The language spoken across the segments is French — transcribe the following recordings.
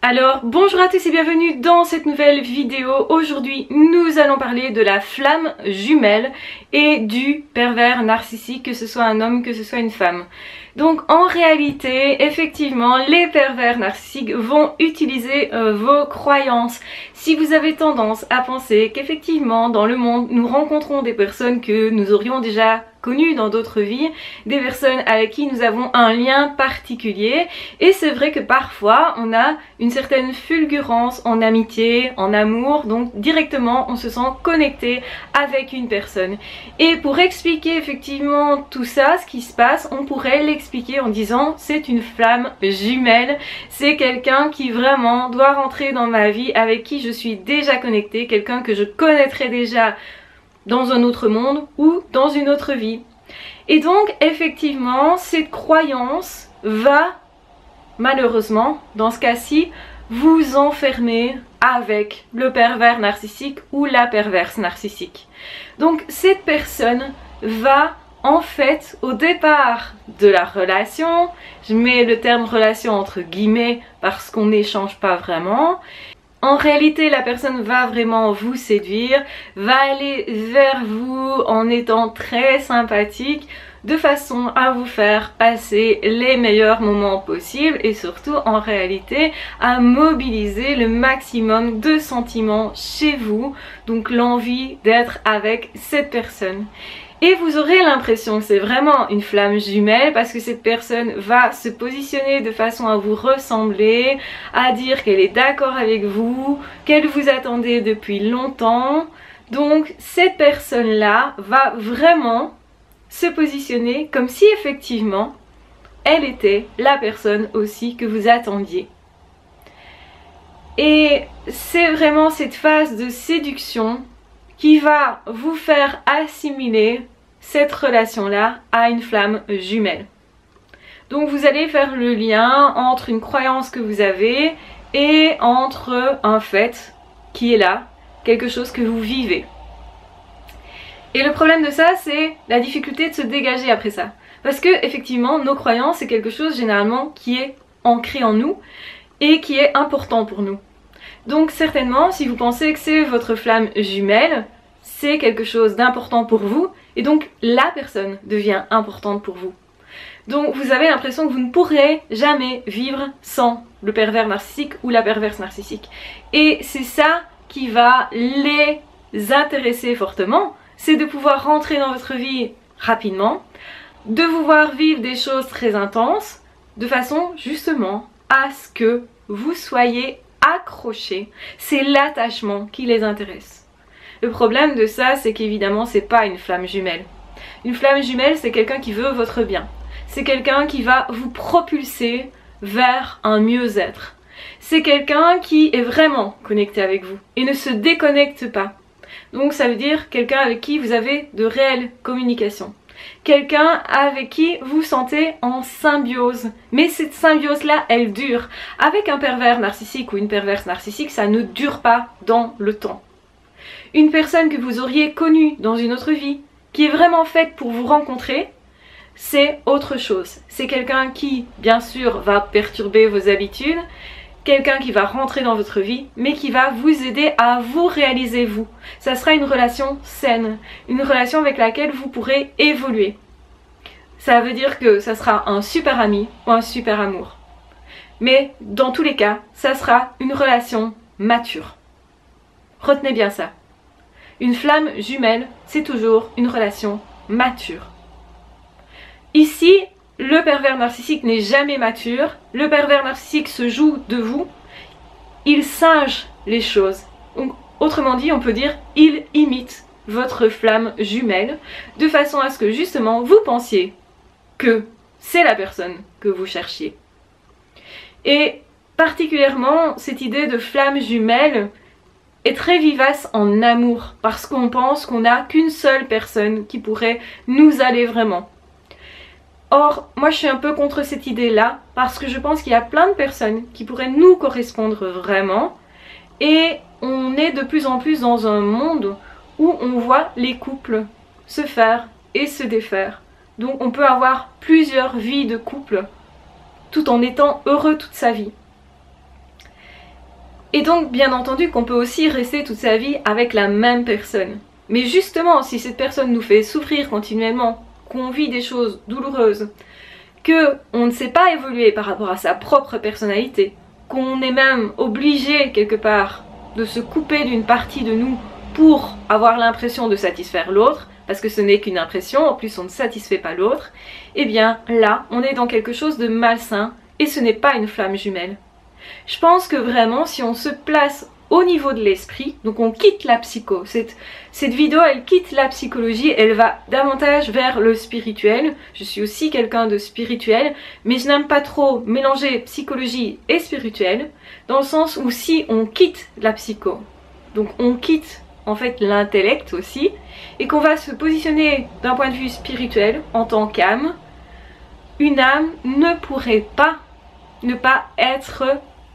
Alors bonjour à tous et bienvenue dans cette nouvelle vidéo. Aujourd'hui nous allons parler de la flamme jumelle et du pervers narcissique, que ce soit un homme, que ce soit une femme. Donc en réalité, effectivement, les pervers narcissiques vont utiliser vos croyances. Si vous avez tendance à penser qu'effectivement dans le monde nous rencontrons des personnes que nous aurions déjà connues dans d'autres vies, des personnes avec qui nous avons un lien particulier, et c'est vrai que parfois on a une certaine fulgurance en amitié, en amour, donc directement on se sent connecté avec une personne. Et pour expliquer effectivement tout ça, ce qui se passe, on pourrait l'expliquer en disant c'est une flamme jumelle, c'est quelqu'un qui vraiment doit rentrer dans ma vie, avec qui je suis déjà connectée, quelqu'un que je connaîtrais déjà dans un autre monde ou dans une autre vie. Et donc effectivement cette croyance va malheureusement dans ce cas-ci vous enfermer avec le pervers narcissique ou la perverse narcissique. Donc cette personne va en fait au départ de la relation, je mets le terme relation entre guillemets parce qu'on n'échange pas vraiment, en réalité, la personne va vraiment vous séduire, va aller vers vous en étant très sympathique, de façon à vous faire passer les meilleurs moments possibles et surtout en réalité à mobiliser le maximum de sentiments chez vous, donc l'envie d'être avec cette personne. Et vous aurez l'impression que c'est vraiment une flamme jumelle parce que cette personne va se positionner de façon à vous ressembler, à dire qu'elle est d'accord avec vous, qu'elle vous attendait depuis longtemps. Donc cette personne-là va vraiment se positionner comme si effectivement elle était la personne aussi que vous attendiez. Et c'est vraiment cette phase de séduction qui va vous faire assimiler cette relation-là à une flamme jumelle. Donc vous allez faire le lien entre une croyance que vous avez et entre un fait qui est là, quelque chose que vous vivez. Et le problème de ça, c'est la difficulté de se dégager après ça. Parce que effectivement, nos croyances, c'est quelque chose généralement qui est ancré en nous et qui est important pour nous. Donc certainement, si vous pensez que c'est votre flamme jumelle, c'est quelque chose d'important pour vous et donc la personne devient importante pour vous. Donc vous avez l'impression que vous ne pourrez jamais vivre sans le pervers narcissique ou la perverse narcissique. Et c'est ça qui va les intéresser fortement, c'est de pouvoir rentrer dans votre vie rapidement, de vous voir vivre des choses très intenses, de façon justement à ce que vous soyez accrochés. C'est l'attachement qui les intéresse. Le problème de ça, c'est qu'évidemment, c'est pas une flamme jumelle. Une flamme jumelle, c'est quelqu'un qui veut votre bien. C'est quelqu'un qui va vous propulser vers un mieux-être. C'est quelqu'un qui est vraiment connecté avec vous et ne se déconnecte pas. Donc ça veut dire quelqu'un avec qui vous avez de réelles communications. Quelqu'un avec qui vous sentez en symbiose. Mais cette symbiose-là, elle dure. Avec un pervers narcissique ou une perverse narcissique, ça ne dure pas dans le temps. Une personne que vous auriez connue dans une autre vie, qui est vraiment faite pour vous rencontrer, c'est autre chose. C'est quelqu'un qui, bien sûr, va perturber vos habitudes, quelqu'un qui va rentrer dans votre vie, mais qui va vous aider à vous réaliser vous. Ça sera une relation saine, une relation avec laquelle vous pourrez évoluer. Ça veut dire que ça sera un super ami ou un super amour. Mais dans tous les cas, ça sera une relation mature. Retenez bien ça. Une flamme jumelle, c'est toujours une relation mature. Ici, le pervers narcissique n'est jamais mature. Le pervers narcissique se joue de vous. Il singe les choses. Donc, autrement dit, on peut dire, il imite votre flamme jumelle de façon à ce que justement vous pensiez que c'est la personne que vous cherchiez. Et particulièrement, cette idée de flamme jumelle est très vivace en amour parce qu'on pense qu'on n'a qu'une seule personne qui pourrait nous aller vraiment. Or, moi je suis un peu contre cette idée-là parce que je pense qu'il y a plein de personnes qui pourraient nous correspondre vraiment et on est de plus en plus dans un monde où on voit les couples se faire et se défaire. Donc on peut avoir plusieurs vies de couple tout en étant heureux toute sa vie. Et donc bien entendu qu'on peut aussi rester toute sa vie avec la même personne. Mais justement, si cette personne nous fait souffrir continuellement, qu'on vit des choses douloureuses, qu'on ne sait pas évoluer par rapport à sa propre personnalité, qu'on est même obligé quelque part de se couper d'une partie de nous pour avoir l'impression de satisfaire l'autre, parce que ce n'est qu'une impression, en plus on ne satisfait pas l'autre, eh bien là, on est dans quelque chose de malsain et ce n'est pas une flamme jumelle. Je pense que vraiment, si on se place au niveau de l'esprit, donc on quitte la psycho, cette vidéo elle quitte la psychologie, elle va davantage vers le spirituel. Je suis aussi quelqu'un de spirituel, mais je n'aime pas trop mélanger psychologie et spirituel, dans le sens où si on quitte la psycho, donc on quitte en fait l'intellect aussi, et qu'on va se positionner d'un point de vue spirituel en tant qu'âme, une âme ne pourrait pas ne pas être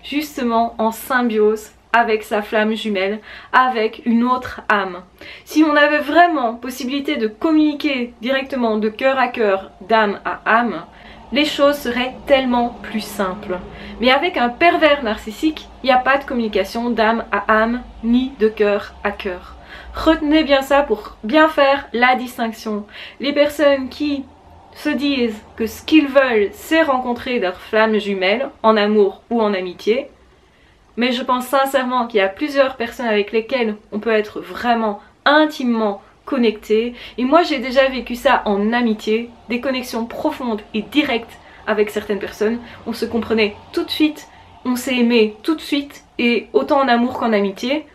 justement en symbiose avec sa flamme jumelle, avec une autre âme. Si on avait vraiment possibilité de communiquer directement de cœur à cœur, d'âme à âme, les choses seraient tellement plus simples. Mais avec un pervers narcissique, il n'y a pas de communication d'âme à âme, ni de cœur à cœur. Retenez bien ça pour bien faire la distinction. Les personnes qui se disent que ce qu'ils veulent, c'est rencontrer leur flamme jumelle, en amour ou en amitié, mais je pense sincèrement qu'il y a plusieurs personnes avec lesquelles on peut être vraiment intimement connecté. Et moi j'ai déjà vécu ça en amitié, des connexions profondes et directes avec certaines personnes. On se comprenait tout de suite, on s'est aimé tout de suite, et autant en amour qu'en amitié.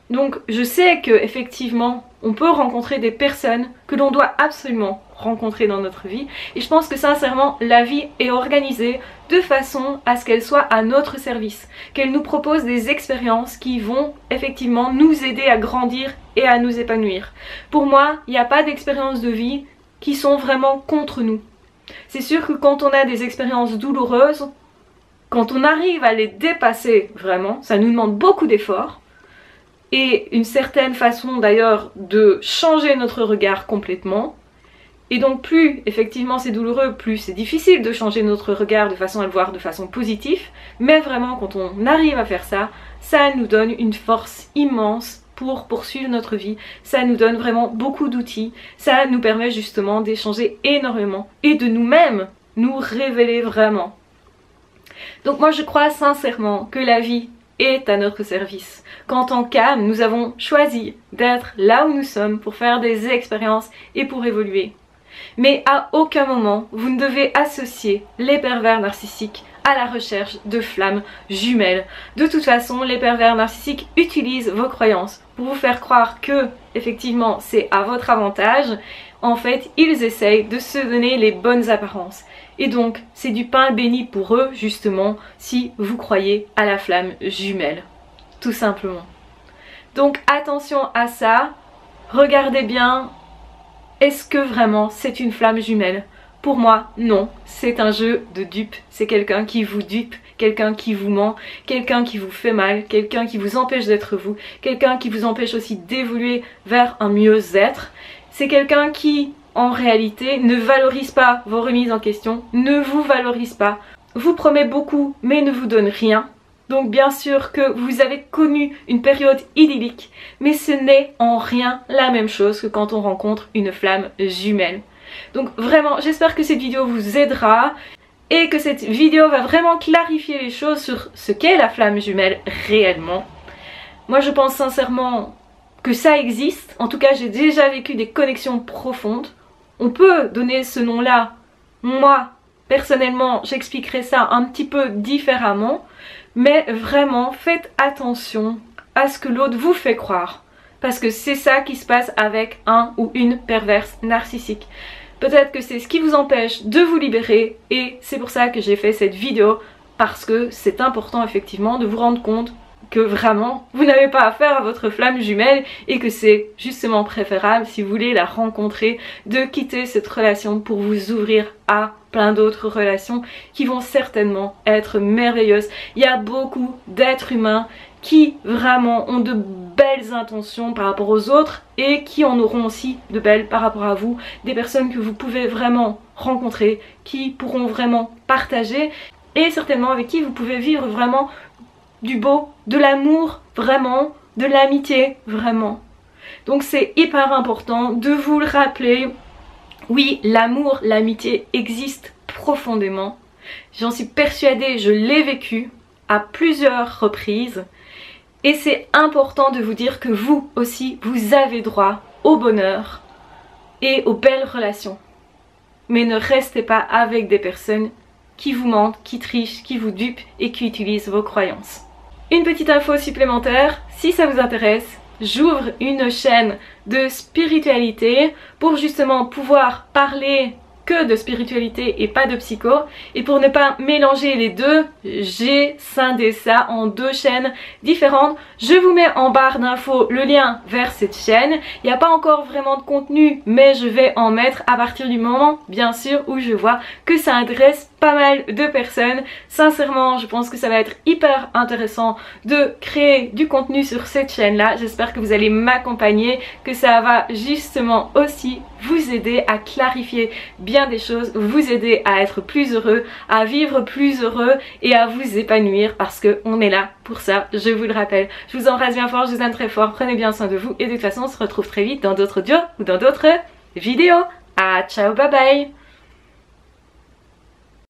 Donc je sais que effectivement on peut rencontrer des personnes que l'on doit absolument rencontrer dans notre vie, et je pense que sincèrement la vie est organisée de façon à ce qu'elle soit à notre service, qu'elle nous propose des expériences qui vont effectivement nous aider à grandir et à nous épanouir. Pour moi, il n'y a pas d'expériences de vie qui sont vraiment contre nous. C'est sûr que quand on a des expériences douloureuses, quand on arrive à les dépasser vraiment, ça nous demande beaucoup d'efforts, et une certaine façon d'ailleurs de changer notre regard complètement. Et donc plus effectivement c'est douloureux, plus c'est difficile de changer notre regard de façon à le voir de façon positive, mais vraiment quand on arrive à faire ça, ça nous donne une force immense pour poursuivre notre vie, ça nous donne vraiment beaucoup d'outils, ça nous permet justement d'échanger énormément et de nous-mêmes nous révéler vraiment. Donc moi je crois sincèrement que la vie est à notre service, qu'en tant qu'âme nous avons choisi d'être là où nous sommes pour faire des expériences et pour évoluer. Mais à aucun moment vous ne devez associer les pervers narcissiques à la recherche de flammes jumelles. De toute façon, les pervers narcissiques utilisent vos croyances pour vous faire croire que effectivement c'est à votre avantage. En fait, ils essayent de se donner les bonnes apparences. Et donc, c'est du pain béni pour eux, justement, si vous croyez à la flamme jumelle. Tout simplement. Donc, attention à ça. Regardez bien. Est-ce que vraiment c'est une flamme jumelle? Pour moi, non. C'est un jeu de dupe. C'est quelqu'un qui vous dupe, quelqu'un qui vous ment, quelqu'un qui vous fait mal, quelqu'un qui vous empêche d'être vous, quelqu'un qui vous empêche aussi d'évoluer vers un mieux-être. C'est quelqu'un qui, en réalité, ne valorise pas vos remises en question, ne vous valorise pas, vous promet beaucoup mais ne vous donne rien. Donc bien sûr que vous avez connu une période idyllique, mais ce n'est en rien la même chose que quand on rencontre une flamme jumelle. Donc vraiment, j'espère que cette vidéo vous aidera et que cette vidéo va vraiment clarifier les choses sur ce qu'est la flamme jumelle réellement. Moi je pense sincèrement que ça existe, en tout cas j'ai déjà vécu des connexions profondes. On peut donner ce nom-là, moi personnellement j'expliquerai ça un petit peu différemment, mais vraiment faites attention à ce que l'autre vous fait croire, parce que c'est ça qui se passe avec un ou une perverse narcissique. Peut-être que c'est ce qui vous empêche de vous libérer, et c'est pour ça que j'ai fait cette vidéo, parce que c'est important effectivement de vous rendre compte que vraiment vous n'avez pas affaire à votre flamme jumelle et que c'est justement préférable, si vous voulez la rencontrer, de quitter cette relation pour vous ouvrir à plein d'autres relations qui vont certainement être merveilleuses. Il y a beaucoup d'êtres humains qui vraiment ont de belles intentions par rapport aux autres et qui en auront aussi de belles par rapport à vous, des personnes que vous pouvez vraiment rencontrer, qui pourront vraiment partager et certainement avec qui vous pouvez vivre vraiment du beau, de l'amour vraiment, de l'amitié vraiment. Donc c'est hyper important de vous le rappeler. Oui, l'amour, l'amitié existe profondément. J'en suis persuadée, je l'ai vécu à plusieurs reprises. Et c'est important de vous dire que vous aussi, vous avez droit au bonheur et aux belles relations. Mais ne restez pas avec des personnes qui vous mentent, qui trichent, qui vous dupent et qui utilisent vos croyances. Une petite info supplémentaire, si ça vous intéresse, j'ouvre une chaîne de spiritualité pour justement pouvoir parler que de spiritualité et pas de psycho. Et pour ne pas mélanger les deux, j'ai scindé ça en 2 chaînes différentes. Je vous mets en barre d'infos le lien vers cette chaîne. Il n'y a pas encore vraiment de contenu, mais je vais en mettre à partir du moment, bien sûr, où je vois que ça intéresse pas mal de personnes. Sincèrement, je pense que ça va être hyper intéressant de créer du contenu sur cette chaîne-là. J'espère que vous allez m'accompagner, que ça va justement aussi vous aider à clarifier bien des choses, vous aider à être plus heureux, à vivre plus heureux et à vous épanouir parce qu'on est là pour ça, je vous le rappelle. Je vous embrasse bien fort, je vous aime très fort, prenez bien soin de vous et de toute façon on se retrouve très vite dans d'autres audios ou dans d'autres vidéos. Ah, ciao, bye bye.